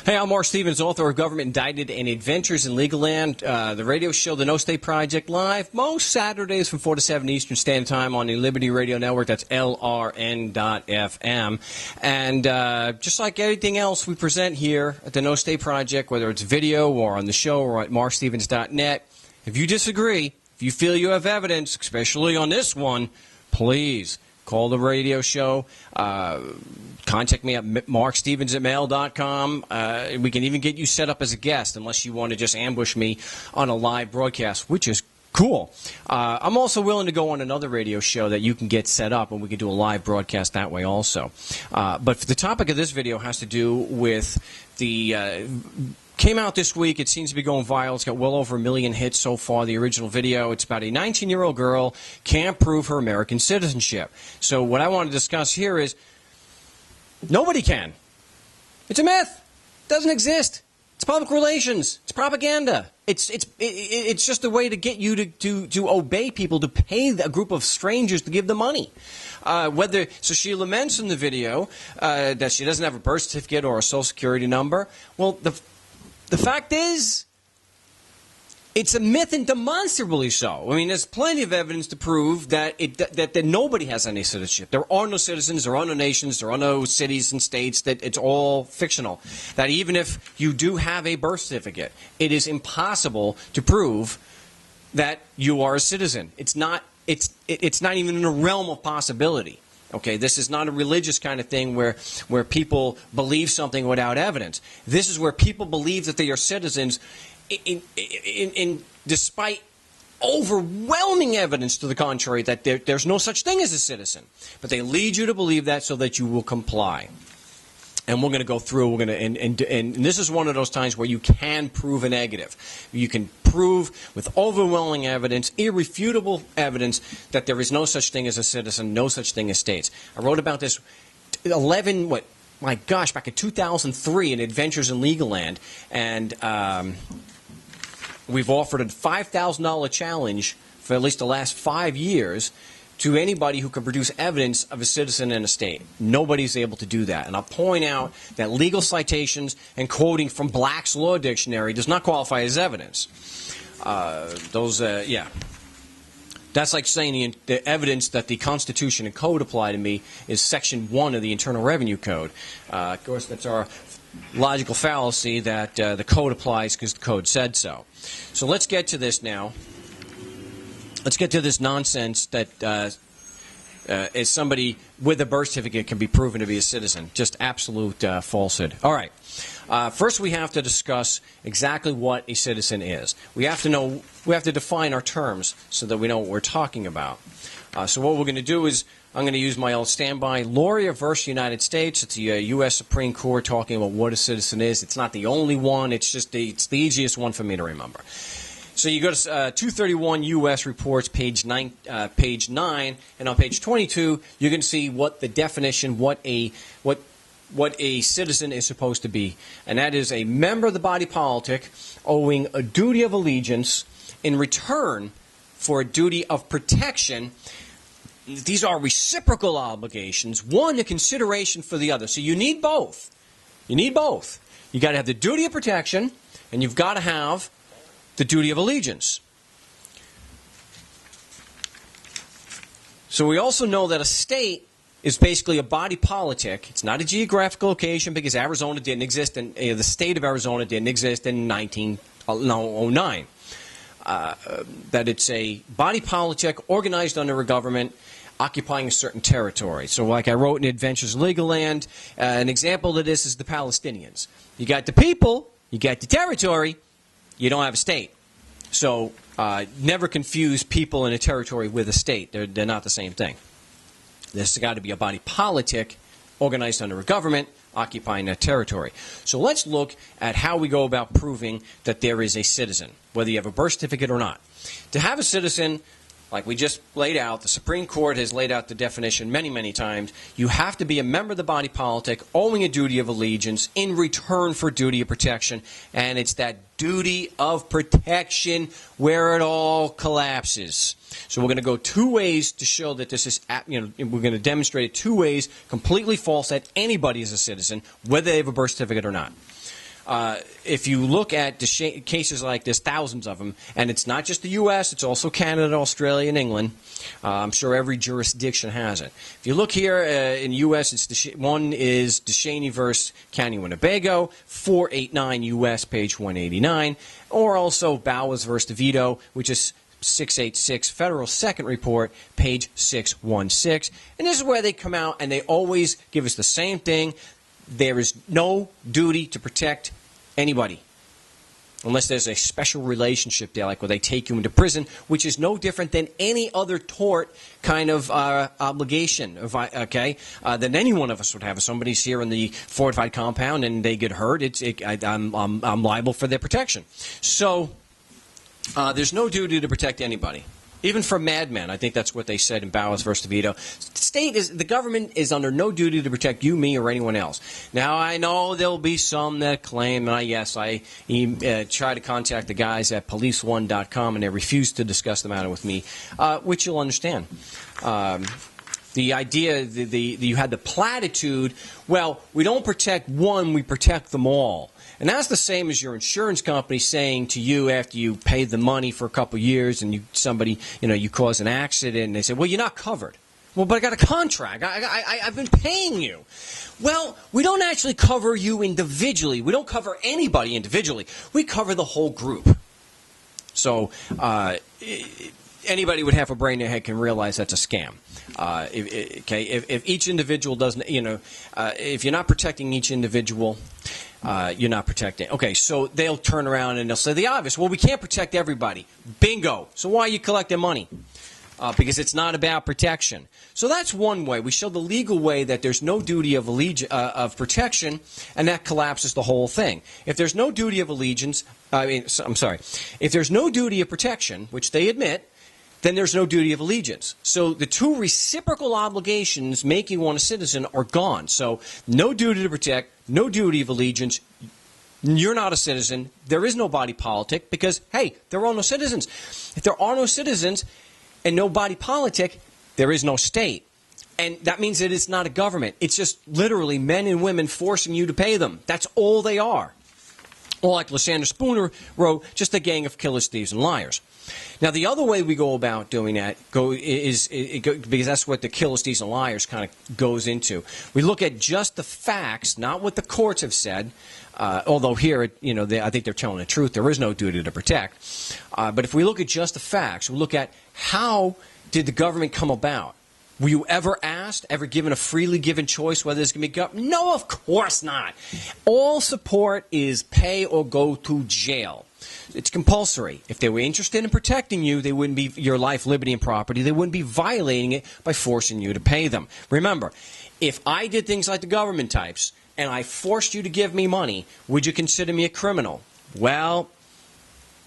Hey, I'm Marc Stevens, author of Government Indicted and Adventures in Legal Land, the radio show, The No State Project, live most Saturdays from 4 to 7 Eastern Standard Time on the Liberty Radio Network. That's LRN.FM. And just like everything else we present here at The No State Project, whether it's video or on the show or at marcstevens.net, if you disagree, if you feel you have evidence, especially on this one, please call the radio show. Contact me at marcstevens@mail.com. We can even get you set up as a guest unless you want to just ambush me on a live broadcast, which is cool. I'm also willing to go on another radio show that you can get set up, and we can do a live broadcast that way also. But the topic of this video has to do with the... came out this week. It seems to be going viral. It's got well over 1 million hits so far, the original video. It's about a 19-year-old girl can't prove her American citizenship. So what I want to discuss here is nobody can. It's a myth. It doesn't exist. It's public relations. It's propaganda. It's just a way to get you to obey people, to pay a group of strangers to give them money. So she laments in the video that she doesn't have a birth certificate or a Social Security number. Well, the fact is, it's a myth, and demonstrably so. I mean, there's plenty of evidence to prove that that nobody has any citizenship. There are no citizens, there are no nations, there are no cities and states, that it's all fictional. That even if you do have a birth certificate, it is impossible to prove that you are a citizen. It's not even in the realm of possibility. Okay, this is not a religious kind of thing where people believe something without evidence. This is where people believe that they are citizens despite overwhelming evidence to the contrary, that there's no such thing as a citizen. But they lead you to believe that so that you will comply. And we're going to go through, and this is one of those times where you can prove a negative. You can prove with overwhelming evidence, irrefutable evidence, that there is no such thing as a citizen, no such thing as states. I wrote about this back in 2003 in Adventures in Legal Land, and we've offered a $5,000 challenge for at least the last 5 years to anybody who can produce evidence of a citizen in a state. Nobody's able to do that. And I'll point out that legal citations and quoting from Black's Law Dictionary does not qualify as evidence. That's like saying the evidence that the Constitution and Code apply to me is Section 1 of the Internal Revenue Code. Of course, that's our logical fallacy that the Code applies because the Code said so. So let's get to this now. Let's get to this nonsense that is somebody with a birth certificate can be proven to be a citizen. Just absolute falsehood. All right. First, we have to discuss exactly what a citizen is. We have to define our terms so that we know what we're talking about. So what we're going to do is I'm going to use my old standby, Loria versus United States. It's the U.S. Supreme Court talking about what a citizen is. It's not the only one. It's the easiest one for me to remember. So you go to 231 U.S. Reports, page 9, and on page 22, you can see what the definition, what a citizen is supposed to be, and that is a member of the body politic owing a duty of allegiance in return for a duty of protection. These are reciprocal obligations, one a consideration for the other. So you need both. You need both. You got to have the duty of protection, and you've got to have the duty of allegiance. So we also know that a state is basically a body politic. It's not a geographical location because Arizona didn't exist, and the state of Arizona didn't exist in 1909. That it's a body politic organized under a government occupying a certain territory. So like I wrote in Adventures in Legal Land, an example of this is the Palestinians. You got the people, you got the territory, you don't have a state. So never confuse people in a territory with a state. They're not the same thing. There's got to be a body politic organized under a government occupying that territory. So let's look at how we go about proving that there is a citizen, whether you have a birth certificate or not. To have a citizen, like we just laid out, the Supreme Court has laid out the definition many, many times. You have to be a member of the body politic owing a duty of allegiance in return for duty of protection. And it's that duty of protection where it all collapses. So we're going to go two ways to show that this is, we're going to demonstrate it two ways, completely false, that anybody is a citizen, whether they have a birth certificate or not. if you look at cases like this, thousands of them, and it's not just the U.S., it's also Canada, Australia, and England. I'm sure every jurisdiction has it. If you look here in the U.S., one is DeShaney versus County Winnebago, 489 U.S., page 189, or also Bowers versus DeVito, which is 686 Federal Second Report, page 616. And this is where they come out and they always give us the same thing. There is no duty to protect anybody unless there's a special relationship there, like where they take you into prison, which is no different than any other tort kind of obligation, than any one of us would have. If somebody's here in the fortified compound and they get hurt, I'm liable for their protection. So there's no duty to protect anybody, even for madmen. I think that's what they said in Bowers versus DeVito. The government is under no duty to protect you, me, or anyone else. Now, I know there'll be some that claim, and I try to contact the guys at policeone.com, and they refuse to discuss the matter with me, which you'll understand. The idea, you had the platitude, well, we don't protect one, we protect them all. And that's the same as your insurance company saying to you after you pay the money for a couple of years and you cause an accident and they say, well, you're not covered. Well, but I got a contract. I've been paying you. Well, we don't actually cover you individually. We don't cover anybody individually. We cover the whole group. So anybody with half a brain in their head can realize that's a scam. If each individual doesn't, if you're not protecting each individual, you're not protecting. Okay, so they'll turn around and they'll say the obvious. Well, we can't protect everybody. Bingo. So why are you collecting money? Because it's not about protection. So that's one way. We show the legal way that there's no duty of protection, and that collapses the whole thing. If there's no duty of if there's no duty of protection, which they admit, then there's no duty of allegiance. So the two reciprocal obligations making one a citizen are gone. So no duty to protect, no duty of allegiance. You're not a citizen. There is no body politic because, hey, there are no citizens. If there are no citizens and no body politic, there is no state. And that means that it's not a government. It's just literally men and women forcing you to pay them. That's all they are. Or like Lysander Spooner wrote, just a gang of killers, thieves, and liars. Now, the other way we go about doing that because that's what the killers, thieves, and liars kind of goes into. We look at just the facts, not what the courts have said. Although here, I think they're telling the truth. There is no duty to protect. But if we look at just the facts, we look at how did the government come about? Were you ever asked, ever given a freely given choice whether it's going to be government? No, of course not. All support is pay or go to jail. It's compulsory. If they were interested in protecting you, they wouldn't be your life, liberty, and property. They wouldn't be violating it by forcing you to pay them. Remember, if I did things like the government types and I forced you to give me money, would you consider me a criminal? Well,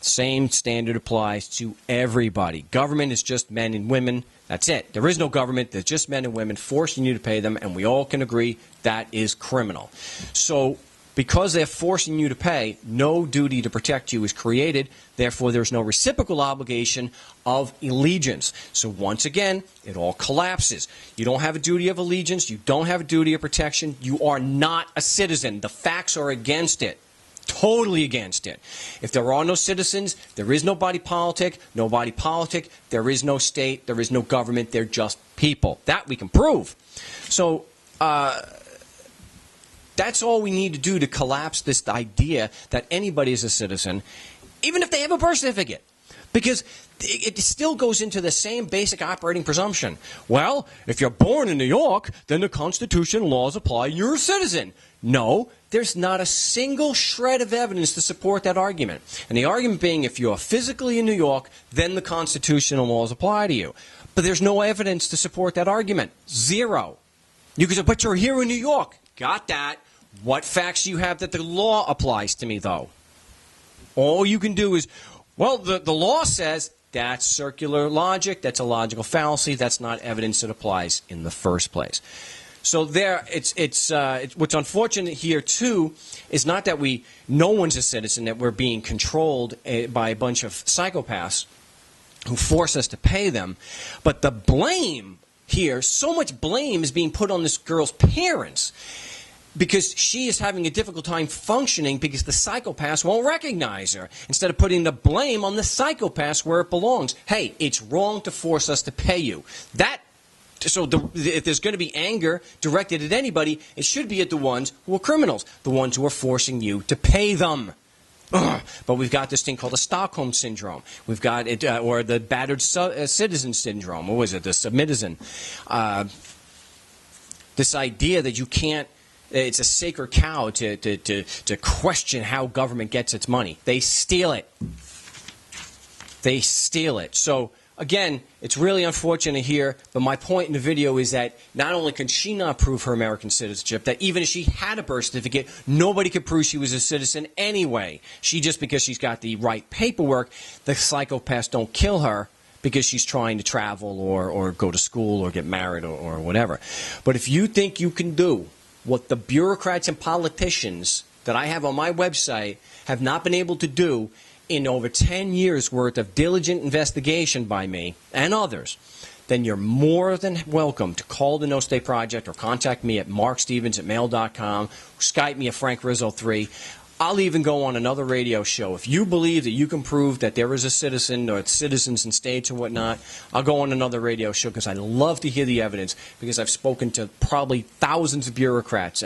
same standard applies to everybody. Government is just men and women. That's it. There is no government. There's just men and women forcing you to pay them, and we all can agree that is criminal. So because they're forcing you to pay, no duty to protect you is created. Therefore, there's no reciprocal obligation of allegiance. So once again, it all collapses. You don't have a duty of allegiance. You don't have a duty of protection. You are not a citizen. The facts are against it. Totally against it. If there are no citizens, there is no body politic. No body politic, there is no state, there is no government. They're just people. That we can prove. So that's all we need to do to collapse this idea that anybody is a citizen, even if they have a birth certificate. Because it still goes into the same basic operating presumption. Well, if you're born in New York, then the Constitution and laws apply, you're a citizen. No, there's not a single shred of evidence to support that argument. And the argument being if you're physically in New York, then the Constitution and laws apply to you. But there's no evidence to support that argument. Zero. You can say, but you're here in New York. Got that. What facts do you have that the law applies to me, though? All you can do is, well, the law says that's circular logic. That's a logical fallacy. That's not evidence that applies in the first place. So there, what's unfortunate here too is not that no one's a citizen, that we're being controlled by a bunch of psychopaths who force us to pay them, but the blame here, so much blame is being put on this girl's parents. because she is having a difficult time functioning because the psychopaths won't recognize her, instead of putting the blame on the psychopaths where it belongs. Hey, it's wrong to force us to pay you. If there's going to be anger directed at anybody, it should be at the ones who are criminals, the ones who are forcing you to pay them. But we've got this thing called the Stockholm Syndrome. We've got it, or the battered citizen syndrome. What was it? The submitizen. This idea that you can't. It's a sacred cow to question how government gets its money. They steal it. They steal it. So, again, it's really unfortunate here, but my point in the video is that not only can she not prove her American citizenship, that even if she had a birth certificate, nobody could prove she was a citizen anyway. Just because she's got the right paperwork, the psychopaths don't kill her because she's trying to travel or go to school or get married or whatever. But if you think you can do what the bureaucrats and politicians that I have on my website have not been able to do in over 10 years' worth of diligent investigation by me and others, then you're more than welcome to call the No State Project or contact me at markstevens@mail.com, Skype me at frankrizzo3. I'll even go on another radio show. If you believe that you can prove that there is a citizen or citizens in states or whatnot, I'll go on another radio show because I love to hear the evidence, because I've spoken to probably thousands of bureaucrats,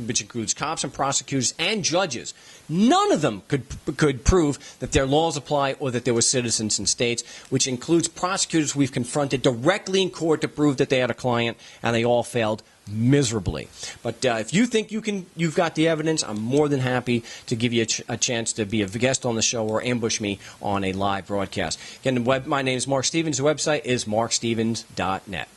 which includes cops and prosecutors and judges. None of them could prove that their laws apply or that there were citizens in states, which includes prosecutors we've confronted directly in court to prove that they had a client, and they all failed miserably. But if you think you've got the evidence, I'm more than happy to give you a chance to be a guest on the show or ambush me on a live broadcast. Again, my name is Marc Stevens. The website is markstevens.net.